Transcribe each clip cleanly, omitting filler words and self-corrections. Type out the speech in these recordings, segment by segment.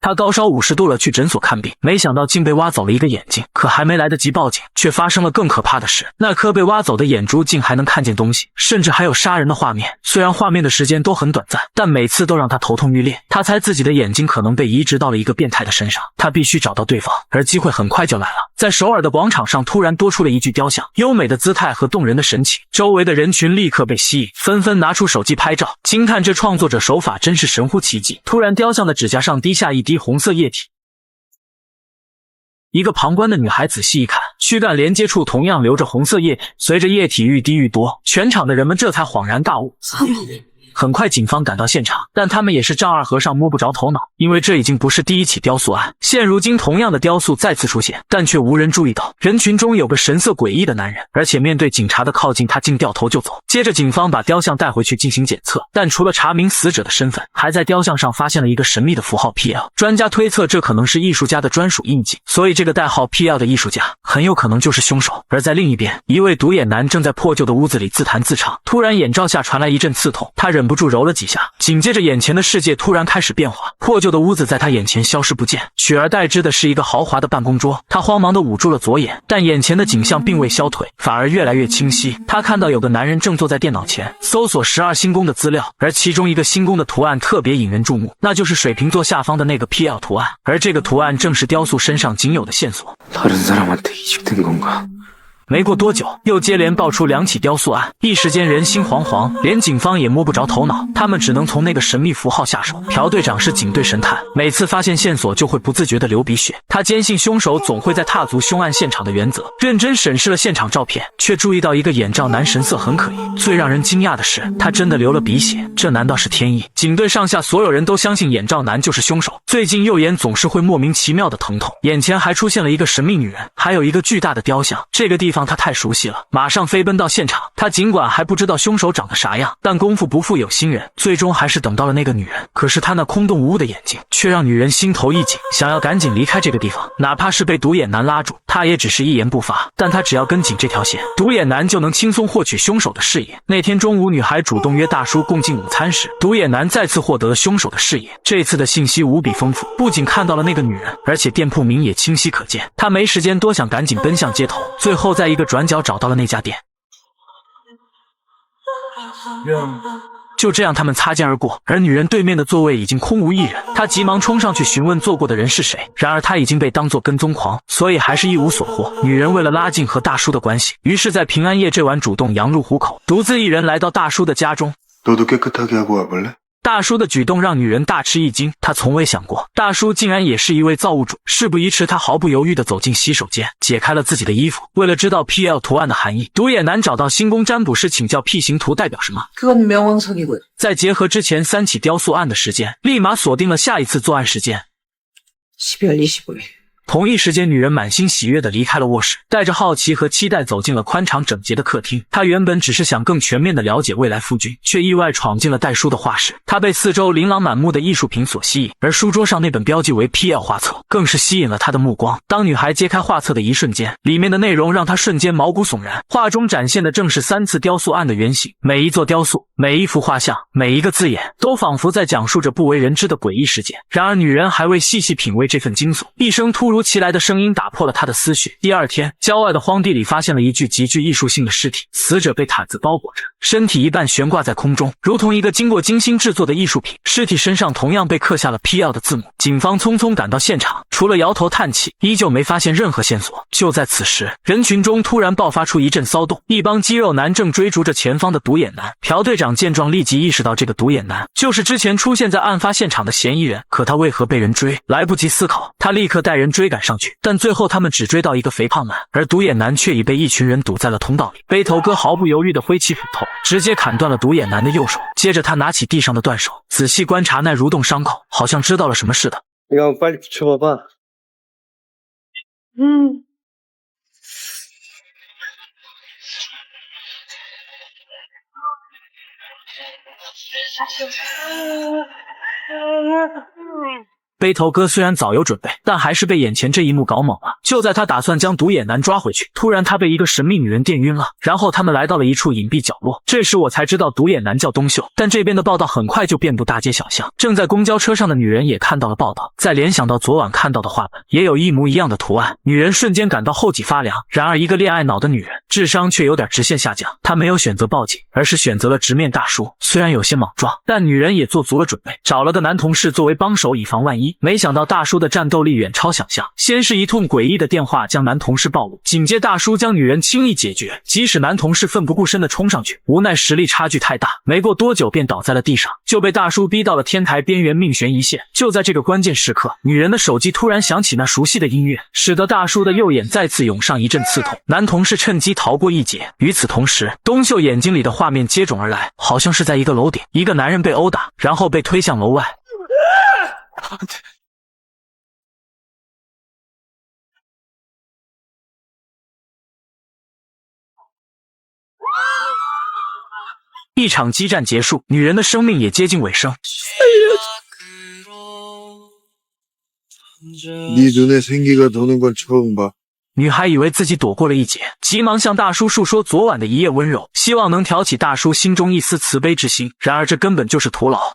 他高烧50度了，去诊所看病，没想到竟被挖走了一个眼睛。可还没来得及报警，却发生了更可怕的事。那颗被挖走的眼珠竟还能看见东西，甚至还有杀人的画面。虽然画面的时间都很短暂，但每次都让他头痛欲裂。他猜自己的眼睛可能被移植到了一个变态的身上，他必须找到对方，而机会很快就来了。在首尔的广场上突然多出了一具雕像，优美的姿态和动人的神情，周围的人群立刻被吸引，纷纷拿出手机拍照，惊叹这创作者手法真是神乎其技。突然，雕像的指甲上滴下一滴红色液体。一个旁观的女孩仔细一看，躯干连接处同样流着红色液体，随着液体愈滴愈多，全场的人们这才恍然大悟。很快警方赶到现场，但他们也是丈二和尚摸不着头脑，因为这已经不是第一起雕塑案。现如今同样的雕塑再次出现，但却无人注意到人群中有个神色诡异的男人，而且面对警察的靠近，他竟掉头就走。接着警方把雕像带回去进行检测，但除了查明死者的身份，还在雕像上发现了一个神秘的符号 PL。专家推测这可能是艺术家的专属印记，所以这个代号 PL 的艺术家很有可能就是凶手。而在另一边，一位独眼男正在破旧的屋子里自弹自唱，突然眼罩下传来一阵刺痛，他忍不住揉了几下，紧接着眼前的世界突然开始变化，破旧的屋子在他眼前消失不见，取而代之的是一个豪华的办公桌。他慌忙地捂住了左眼，但眼前的景象并未消退，反而越来越清晰。他看到有个男人正坐在电脑前搜索12星宫的资料，而其中一个星宫的图案特别引人注目，那就是水瓶座下方的那个 PL 图案，而这个图案正是雕塑身上仅有的线索。没过多久，又接连爆出2起雕塑案，一时间人心惶惶，连警方也摸不着头脑，他们只能从那个神秘符号下手。朴队长是警队神探，每次发现线索就会不自觉地流鼻血。他坚信凶手总会在踏足凶案现场的原则，认真审视了现场照片，却注意到一个眼罩男神色很可疑。最让人惊讶的是，他真的流了鼻血，这难道是天意？警队上下所有人都相信眼罩男就是凶手。最近右眼总是会莫名其妙的疼痛，眼前还出现了一个神秘女人，还有一个巨大的雕像。这个地方他太熟悉了，马上飞奔到现场。他尽管还不知道凶手长得啥样，但功夫不负有心人，最终还是等到了那个女人。可是他那空洞无物的眼睛却让女人心头一紧，想要赶紧离开这个地方，哪怕是被独眼男拉住，他也只是一言不发。但他只要跟紧这条线，独眼男就能轻松获取凶手的视野。那天中午，女孩主动约大叔共进午餐时，独眼男再次获得了凶手的视野。这次的信息无比丰富，不仅看到了那个女人，而且店铺名也清晰可见。他没时间多想，赶紧奔向街头，最后在一个转角找到了那家店。就这样他们擦肩而过，而女人对面的座位已经空无一人。他急忙冲上去询问坐过的人是谁，然而他已经被当作跟踪狂，所以还是一无所获。女人为了拉近和大叔的关系，于是在平安夜这晚主动羊入虎口，独自一人来到大叔的家中。大叔的举动让女人大吃一惊，她从未想过大叔竟然也是一位造物主。事不宜迟，她毫不犹豫地走进洗手间，解开了自己的衣服。为了知道 PL 图案的含义，独眼男找到星宫占卜师请教 P 型图代表什么。再结合之前3起雕塑案的时间，立马锁定了下一次作案时间。12월 25일。同一时间，女人满心喜悦地离开了卧室，带着好奇和期待走进了宽敞整洁的客厅。她原本只是想更全面地了解未来夫君，却意外闯进了戴叔的画室。她被四周琳琅满目的艺术品所吸引，而书桌上那本标记为 PL 画册更是吸引了她的目光。当女孩揭开画册的一瞬间，里面的内容让她瞬间毛骨悚然。画中展现的正是3次雕塑案的原型，每一座雕塑，每一幅画像，每一个字眼，都仿佛在讲述着不为人知的诡异事件。然而女人还未细细品味这份惊悚，一声突如其来的声音打破了她的思绪。第二天，郊外的荒地里发现了一具极具艺术性的尸体，死者被毯子包裹着，身体一半悬挂在空中，如同一个经过精心制作的艺术品。尸体身上同样被刻下了 PL 的字母。警方匆匆赶到现场，除了摇头叹气，依旧没发现任何线索。就在此时，人群中突然爆发出一阵骚动，一帮肌肉男正追逐着前方的独眼男。朴队长见状立即意识到这个独眼男就是之前出现在案发现场的嫌疑人，可他为何被人追？来不及思考，他立刻带人追赶上去，但最后他们只追到一个肥胖男，而独眼男却已被一群人堵在了通道里。背头哥毫不犹豫地挥起斧头，直接砍断了独眼男的右手，接着他拿起地上的断手，仔细观察那蠕动伤口，好像知道了什么似的。빨리붙여봐봐。 背头哥虽然早有准备，但还是被眼前这一幕搞懵了。就在他打算将独眼男抓回去，突然他被一个神秘女人电晕了，然后他们来到了一处隐蔽角落。这时我才知道独眼男叫东秀，但这边的报道很快就遍布大街小巷。正在公交车上的女人也看到了报道，再联想到昨晚看到的画本，也有一模一样的图案，女人瞬间感到后脊发凉。然而一个恋爱脑的女人，智商却有点直线下降，她没有选择报警，而是选择了直面大叔。虽然有些莽撞，但女人也做足了准备，找了个男同事作为帮手，以防万一。没想到大叔的战斗力远超想象，先是一通诡异的电话将男同事暴露，紧接大叔将女人轻易解决，即使男同事奋不顾身地冲上去，无奈实力差距太大，没过多久便倒在了地上，就被大叔逼到了天台边缘，命悬一线。就在这个关键时刻，女人的手机突然响起那熟悉的音乐，使得大叔的右眼再次涌上一阵刺痛，男同事趁机逃过一劫。与此同时，东秀眼睛里的画面接踵而来，好像是在一个楼顶，一个男人被殴打，然后被推向楼外。一场激战结束，女人的生命也接近尾声。 네 눈에 생기가 도는 건 처음 봐. 女孩以为自己躲过了一劫，急忙向大叔述说昨晚的一夜温柔，希望能挑起大叔心中一丝慈悲之心。然而这根本就是徒劳。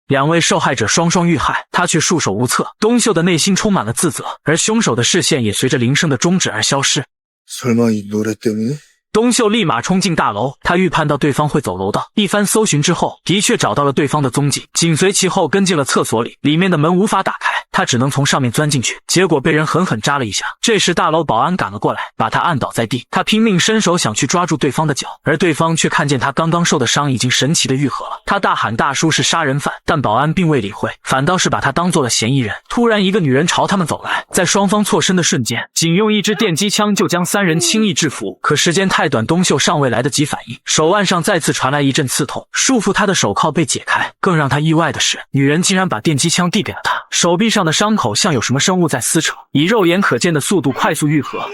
两位受害者双双遇害，他却束手无策。东秀的内心充满了自责，而凶手的视线也随着铃声的终止而消失。 설마 이 노래 때문에? 东秀立马冲进大楼，他预判到对方会走楼道，一番搜寻之后，的确找到了对方的踪迹，紧随其后跟进了厕所里，里面的门无法打开，他只能从上面钻进去，结果被人狠狠扎了一下。这时大楼保安赶了过来，把他按倒在地，他拼命伸手想去抓住对方的脚，而对方却看见他刚刚受的伤已经神奇的愈合了。他大喊大叔是杀人犯，但保安并未理会，反倒是把他当做了嫌疑人。突然一个女人朝他们走来，在双方错身的瞬间，仅用一支电击枪就将三人轻易制服，可时间太短，东秀尚未来得及反应，手腕上再次传来一阵刺痛，束缚他的手铐被解开。更让他意外的是，女人竟然把电击枪递给了他，手臂上的伤口像有什么生物在撕扯，以肉眼可见的速度快速愈合。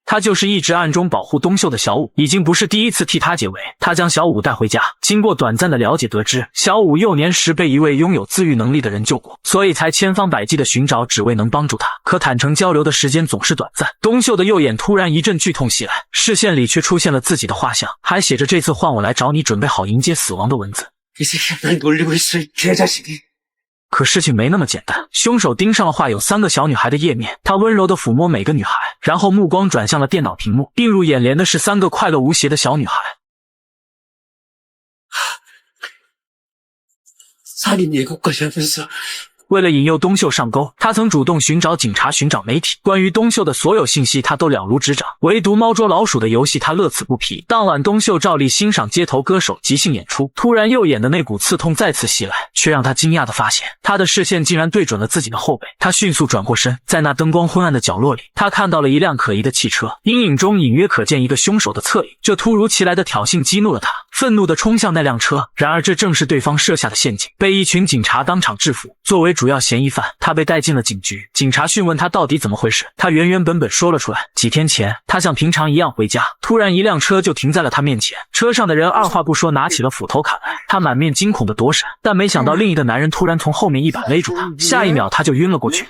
他就是一直暗中保护东秀的小五，已经不是第一次替他解围。他将小五带回家，经过短暂的了解得知，小五幼年时被一位拥有自愈能力的人救过，所以才千方百计的寻找，只为能帮助他。可坦诚交流的时间总是短暂，东秀的右眼突然一阵剧痛袭来，视线里却出现了自己的画像，还写着这次换我来找你，准备好迎接死亡的文字。 이 새끼야 날 놀리고 있어 이 개자식이. 可事情没那么简单，凶手盯上了画有3个小女孩的页面，他温柔地撫摸每个女孩，然后目光转向了电脑屏幕，映入眼帘的是3个快乐无邪的小女孩。 살인 예고까지 하면서 为了引诱东秀上钩，他曾主动寻找警察、寻找媒体，关于东秀的所有信息他都了如指掌。唯独猫捉老鼠的游戏他乐此不疲。当晚，东秀照例欣赏街头歌手即兴演出，突然右眼的那股刺痛再次袭来，却让他惊讶地发现，他的视线竟然对准了自己的后背。他迅速转过身，在那灯光昏暗的角落里，他看到了一辆可疑的汽车，阴影中隐约可见一个凶手的侧影。这突如其来的挑衅激怒了他，愤怒地冲向那辆车。然而这正是对方设下的陷阱，被一群警察当场制服。作为主要嫌疑犯，他被带进了警局。警察讯问他到底怎么回事，他原本说了出来。几天前，他像平常一样回家，突然一辆车就停在了他面前，车上的人二话不说拿起了斧头砍来。他满面惊恐地躲闪，但没想到另一个男人突然从后面一把勒住他，下一秒他就晕了过去。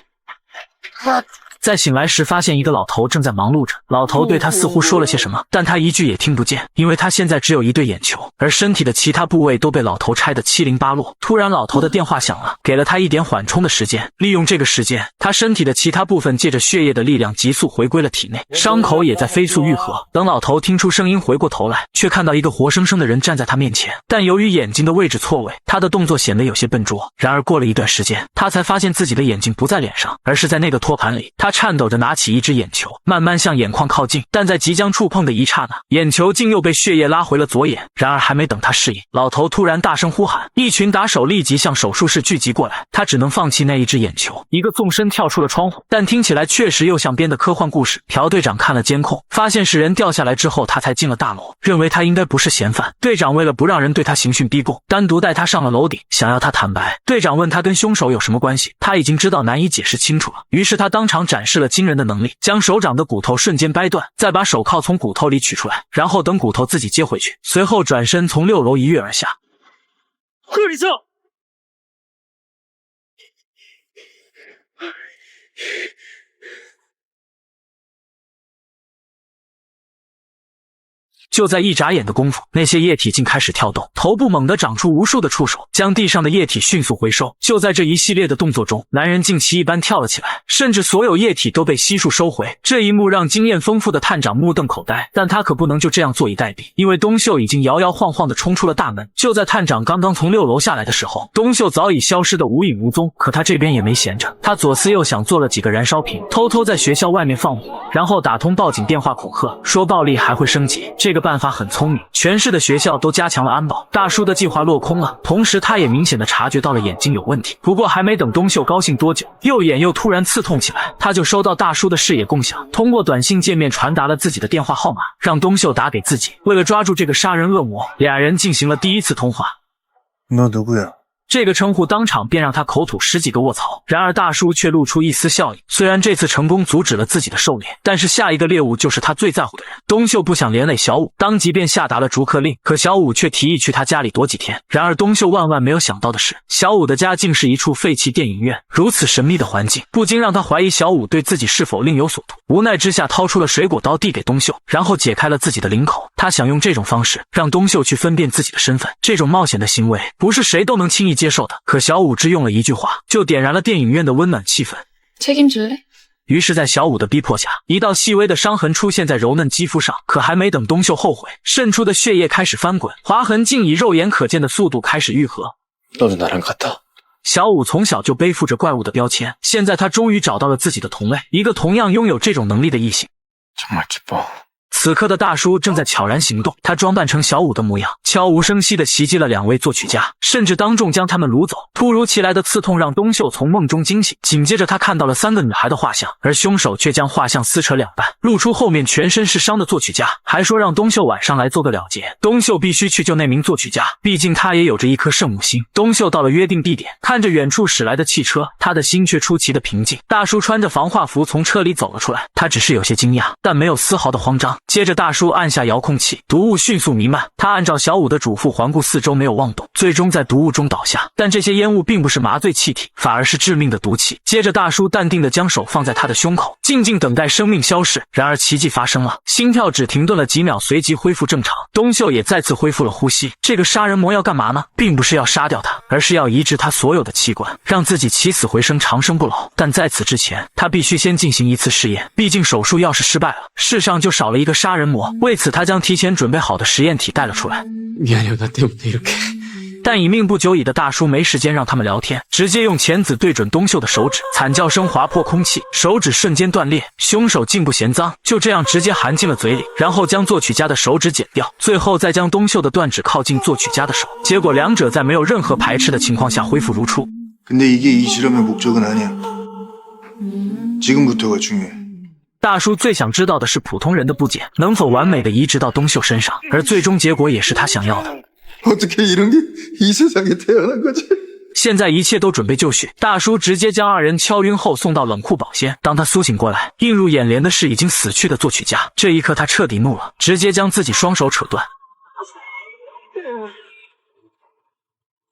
在醒来时，发现一个老头正在忙碌着。老头对他似乎说了些什么，但他一句也听不见，因为他现在只有一对眼球，而身体的其他部位都被老头拆得七零八落。突然，老头的电话响了，给了他一点缓冲的时间。利用这个时间，他身体的其他部分借着血液的力量急速回归了体内，伤口也在飞速愈合。等老头听出声音回过头来，却看到一个活生生的人站在他面前，但由于眼睛的位置错位，他的动作显得有些笨拙。然而过了一段时间，他才发现自己的眼睛不在脸上，而是在那个托盘里。他颤抖着拿起一只眼球，慢慢向眼眶靠近，但在即将触碰的一刹那，眼球竟又被血液拉回了左眼。然而还没等他适应，老头突然大声呼喊，一群打手立即向手术室聚集过来。他只能放弃那一只眼球，一个纵身跳出了窗户。但听起来确实又像编的科幻故事。朴队长看了监控，发现是人掉下来之后，他才进了大楼，认为他应该不是嫌犯。队长为了不让人对他刑讯逼供，单独带他上了楼顶，想要他坦白。队长问他跟凶手有什么关系，他已经知道难以解释清楚了，于是他当场展示了惊人的能力，将手掌的骨头瞬间掰断，再把手铐从骨头里取出来，然后等骨头自己接回去，随后转身从6楼一跃而下。 거기서！ 就在一眨眼的功夫，那些液体竟开始跳动，头部猛地长出无数的触手，将地上的液体迅速回收。就在这一系列的动作中，男人竟奇异般跳了起来，甚至所有液体都被悉数收回。这一幕让经验丰富的探长目瞪口呆，但他可不能就这样坐以待毙，因为东秀已经摇摇晃晃地冲出了大门。就在探长刚刚从6楼下来的时候，东秀早已消失得无影无踪。可他这边也没闲着，他左思右想，做了几个燃烧瓶，偷偷在学校外面放火，然后打通报警电话恐吓，说暴力还会升级。这个办法很聪明，全市的学校都加强了安保，大叔的计划落空了。同时他也明显的察觉到了眼睛有问题。不过还没等东秀高兴多久，右眼又突然刺痛起来，他就收到大叔的视野共享，通过短信界面传达了自己的电话号码，让东秀打给自己。为了抓住这个杀人恶魔，俩人进行了第一次通话。너 누구야？这个称呼当场便让他口吐10几个卧槽，然而大叔却露出一丝笑意。虽然这次成功阻止了自己的狩猎，但是下一个猎物就是他最在乎的人。东秀不想连累小五，当即便下达了逐客令，可小五却提议去他家里躲几天。然而东秀万万没有想到的是，小五的家竟是一处废弃电影院，如此神秘的环境不禁让他怀疑小五对自己是否另有所图。无奈之下掏出了水果刀递给东秀，然后解开了自己的领口。他想用这种方式让东秀去分辨自己的身份，这种冒险的行为不是谁都能轻易接受的。可小五只用了一句话，就点燃了电影院的温暖气氛。책임질래？于是在小五的逼迫下，一道细微的伤痕出现在柔嫩肌肤上。可还没等东秀后悔，渗出的血液开始翻滚，划痕竟以肉眼可见的速度开始愈合。너도나랑같아。小五从小就背负着怪物的标签，现在他终于找到了自己的同类，一个同样拥有这种能力的异性。정말기뻐。此刻的大叔正在悄然行动，他装扮成小五的模样，悄无声息地袭击了2位作曲家，甚至当众将他们掳走。突如其来的刺痛让东秀从梦中惊醒，紧接着他看到了3个女孩的画像，而凶手却将画像撕扯2半，露出后面全身是伤的作曲家，还说让东秀晚上来做个了结。东秀必须去救那名作曲家，毕竟他也有着一颗圣母心。东秀到了约定地点，看着远处驶来的汽车，他的心却出奇的平静。大叔穿着防化服从车里走了出来，他只是有些惊讶，但没有丝毫的慌张。接着大叔按下遥控器，毒物迅速弥漫，他按照小五的嘱咐环顾四周，没有妄动，最终在毒雾中倒下。但这些烟雾并不是麻醉气体，反而是致命的毒气。接着大叔淡定地将手放在他的胸口，静静等待生命消逝。然而奇迹发生了，心跳只停顿了几秒，随即恢复正常。东秀也再次恢复了呼吸。这个杀人魔要干嘛呢？并不是要杀掉他，而是要移植他所有的器官，让自己起死回生，长生不老。但在此之前，他必须先进行一次试验，毕竟手术要是失败了，世上就少了一个杀人魔。为此他将提前准备好的实验体带了出来。 미안해요 나 때문에 이렇게。 但已命不久矣的大叔没时间让他们聊天，直接用钳子对准东秀的手指，惨叫声划破空气，手指瞬间断裂。凶手竟不嫌脏，就这样直接含进了嘴里，然后将作曲家的手指剪掉，最后再将东秀的断指靠近作曲家的手，结果两者在没有任何排斥的情况下恢复如初。 근데 이게 이 실험의 목적은 아니야. 지금부터가 중요해. 大叔最想知道的是普通人的部件能否完美的移植到东秀身上，而最终结果也是他想要的。 어떻게 이런 게 이 세상에 태어난 거지? 现在一切都准备就绪，大叔直接将2人敲晕后送到冷库保鲜。当他苏醒过来，映入眼帘的是已经死去的作曲家。这一刻他彻底怒了，直接将自己双手扯断。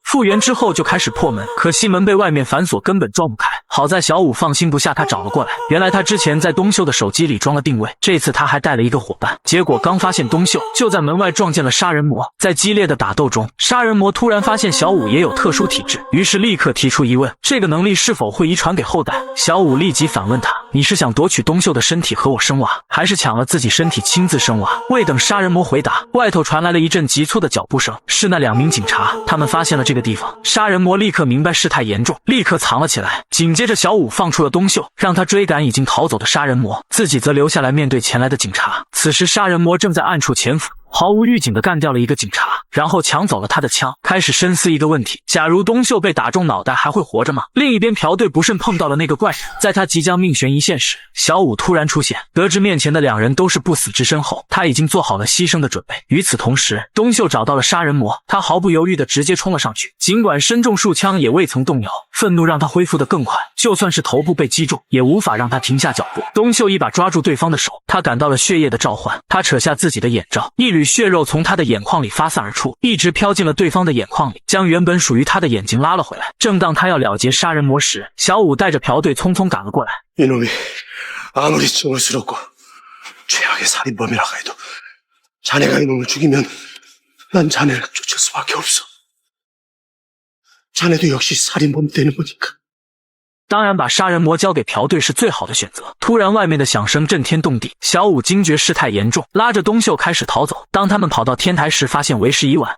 复原之后就开始破门，可惜门被外面反锁，根本撞不开。好在小五放心不下，他找了过来。原来他之前在东秀的手机里装了定位，这次他还带了一个伙伴。结果刚发现东秀，就在门外撞见了杀人魔。在激烈的打斗中，杀人魔突然发现小五也有特殊体质，于是立刻提出疑问：这个能力是否会遗传给后代？小五立即反问他：你是想夺取东秀的身体和我生娃，还是抢了自己身体亲自生娃？未等杀人魔回答，外头传来了一阵急促的脚步声，是那2名警察。他们发现了这个地方，杀人魔立刻明白事态严重，立刻藏了起来。紧接着小五放出了东秀，让他追赶已经逃走的杀人魔，自己则留下来面对前来的警察。此时杀人魔正在暗处潜伏，毫无预警地干掉了一个警察，然后抢走了他的枪，开始深思一个问题：假如东秀被打中脑袋，还会活着吗？另一边朴队不慎碰到了那个怪人，在他即将命悬一线时，小五突然出现，得知面前的2人都是不死之身后，他已经做好了牺牲的准备。与此同时，东秀找到了杀人魔，他毫不犹豫地直接冲了上去，尽管身中数枪也未曾动摇，愤怒让他恢复得更快，就算是头部被击中，也无法让他停下脚步。东秀一把抓住对方的手，他感到了血液的召唤，他扯下自己的眼罩，一缕缕血肉从他的眼眶里发散而出，一直飘进了对方的眼眶里，将原本属于他的眼睛拉了回来。正当他要了结杀人魔时，小五带着朴队匆匆赶了过来。 이놈이 아무리 정을스럽고 최악의 살인범이라고 해도 자네가 이놈을 죽이면 난 자네를 쫓을 수밖에 없어. 자네도 역시 살인범 되는 거니까. 当然，把杀人魔交给朴队是最好的选择。突然，外面的响声震天动地，小五惊觉事态严重，拉着东秀开始逃走。当他们跑到天台时，发现为时已晚。